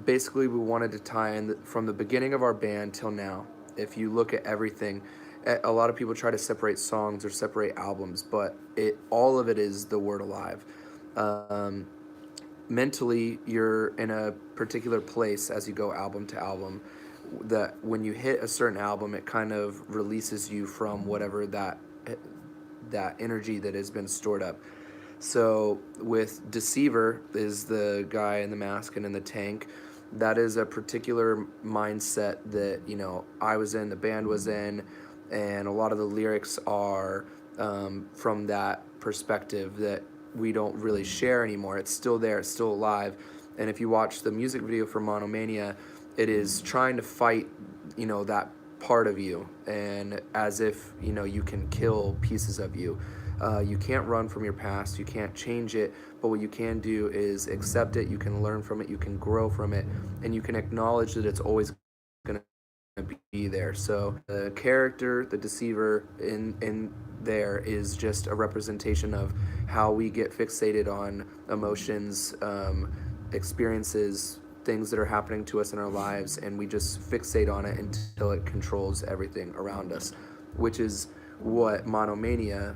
basically we wanted to tie in from the beginning of our band till now. If you look at everything, a lot of people try to separate songs or separate albums, but all of it is the word alive. Mentally, you're in a particular place as you go album to album. That when you hit a certain album, it kind of releases you from whatever that energy that has been stored up. So with Deceiver is the guy in the mask and in the tank. That is a particular mindset that, you know, I was in, the band was in, and a lot of the lyrics are from that perspective that we don't really share anymore. It's still there, it's still alive. And if you watch the music video for Monomania, it is trying to fight, you know, that part of you, and as if, you know, you can kill pieces of you. You can't run from your past, you can't change it, but what you can do is accept it, you can learn from it, you can grow from it, and you can acknowledge that it's always going to be there. So the character, the Deceiver in there is just a representation of how we get fixated on emotions, experiences, things that are happening to us in our lives, and we just fixate on it until it controls everything around us, which is what monomania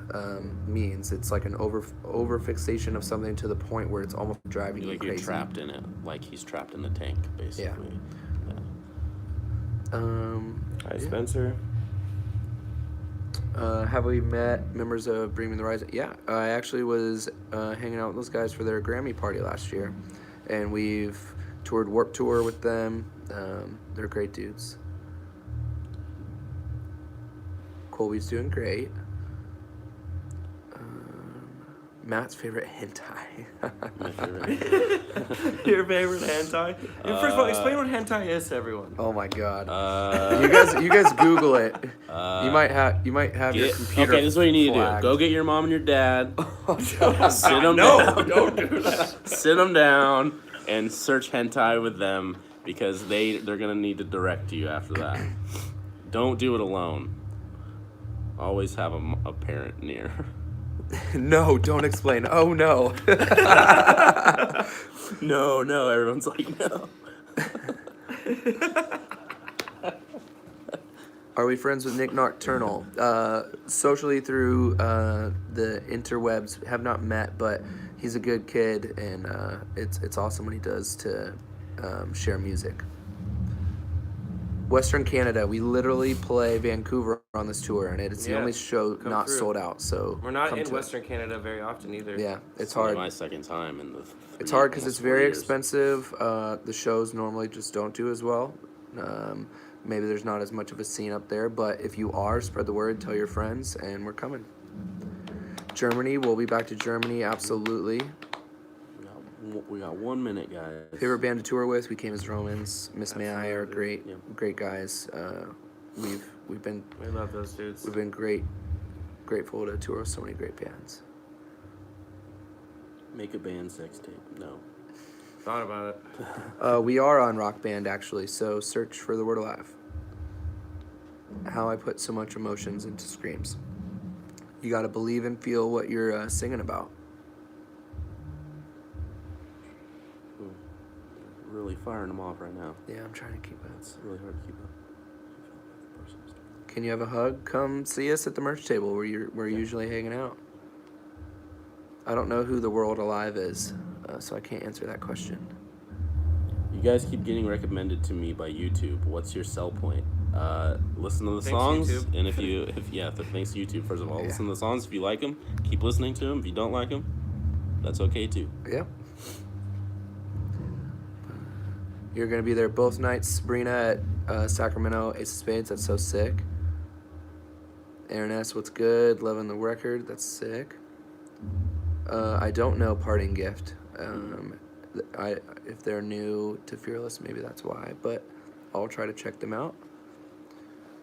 means. It's like an over fixation of something to the point where it's almost driving you Like crazy. you're trapped in it, like he's trapped in the tank, basically. Hi, Spencer. Have we met members of Bring Me the Horizon? Yeah, I actually was hanging out with those guys for their Grammy party last year, and we've toured Warped Tour with them. They're great dudes. Colby's doing great. Matt's favorite hentai. My favorite. Your favorite hentai? First of all, explain what hentai is to everyone. Oh my god. You guys Google it. You might have your computer. Okay, this is what you need flagged. to do. Go get your mom and your dad. Sit them No, down. don't do that. Sit them down and search hentai with them, because they're gonna need to direct you after that. Don't do it alone. Always have a parent near. No, don't explain. Oh no. No, everyone's like, no. Are we friends with Nick Nocturnal? Socially through the interwebs, have not met, but he's a good kid, and it's awesome what he does to share music. Western Canada, we literally play Vancouver on this tour, and it's the Yeah, only show come not through. sold out. So We're not come in to it. Western Canada very often either. Yeah, it's only hard. my second time in the. It's hard because almost it's 4 very years. expensive. The shows normally just don't do as well. Maybe there's not as much of a scene up there, but if you are, spread the word, tell your friends, and we're coming. Germany, we'll be back to Germany, absolutely. We got 1 minute, guys. Favorite band to tour with, we came as Romans. Miss May I are great, Yeah. great guys. We've been We love those dudes. grateful to tour with so many great bands. Make a band sex tape. No. Thought about it. We are on Rock Band actually, so search for the word alive. How I put so much emotions into screams. You gotta believe and feel what you're singing about. Really firing them off right now. Yeah, I'm trying to keep it. It's really hard to keep up. Can you have a hug? Come see us at the merch table where we're usually hanging out. I don't know who the world alive is, so I can't answer that question. You guys keep getting recommended to me by YouTube. What's your sell point? Listen to the Thanks, songs, YouTube. and thanks YouTube first of all. Yeah. Listen to the songs if you like them. Keep listening to them. If you don't like them, that's okay too. Yeah. You're gonna be there both nights, Sabrina at Sacramento, Ace of Spades. That's so sick. Aaron S, what's good? Loving the record. That's sick. I don't know Parting Gift. If they're new to Fearless, maybe that's why. But I'll try to check them out.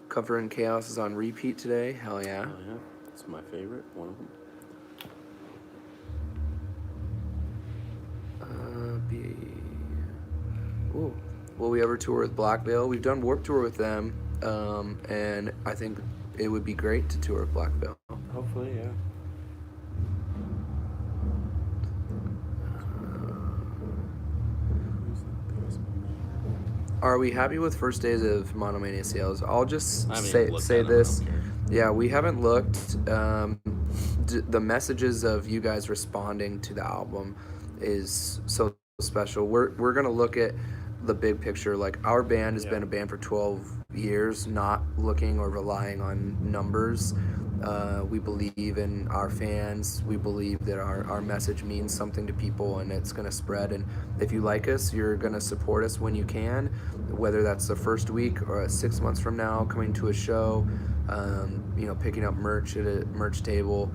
Cover and Chaos is on repeat today. Hell yeah. Oh yeah, it's my favorite. One of them. Ooh. Will we ever tour with Black Veil? We've done Warped Tour with them, and I think it would be great to tour with Black Veil. Hopefully, yeah. Are we happy with first days of Monomania sales? I'll just I haven't even looked say at them, I this. don't care. Yeah, we haven't looked. The messages of you guys responding to the album is so special. We're gonna look at the big picture. Like, our band has been a band for 12 years, not looking or relying on numbers. We believe in our fans. We believe that our message means something to people, and it's going to spread. And if you like us, you're going to support us when you can, whether that's the first week or 6 months from now, coming to a show, picking up merch at a merch table,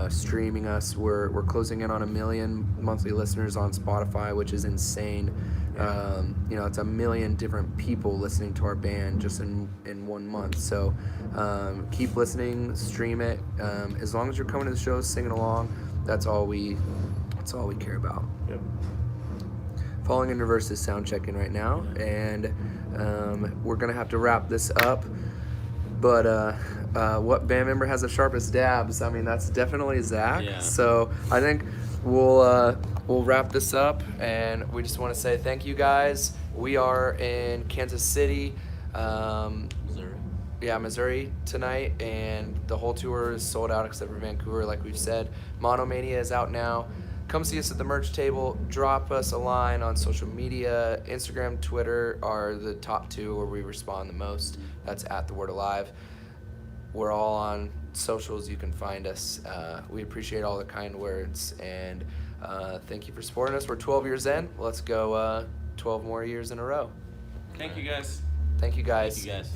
streaming us. We're closing in on 1 million monthly listeners on Spotify, which is insane. It's 1 million different people listening to our band just in 1 month. So keep listening, stream it. As long as you're coming to the shows, singing along, that's all we care about. Yep. Falling in Reverse is sound checking right now, and we're gonna have to wrap this up. But what band member has the sharpest dabs? I mean, that's definitely Zach. Yeah. So I think we'll wrap this up, and we just want to say thank you guys. We are in Kansas City, Missouri. Missouri tonight, and the whole tour is sold out except for Vancouver, like we've said. Monomania is out now. Come see us at the merch table. Drop us a line on social media. Instagram, Twitter are the top two where we respond the most. That's at The Word Alive. We're all on socials. You can find us. We appreciate all the kind words, and thank you for supporting us. We're 12 years in. Let's go 12 more years in a row. Thank you guys. Thank you guys. Thank you guys.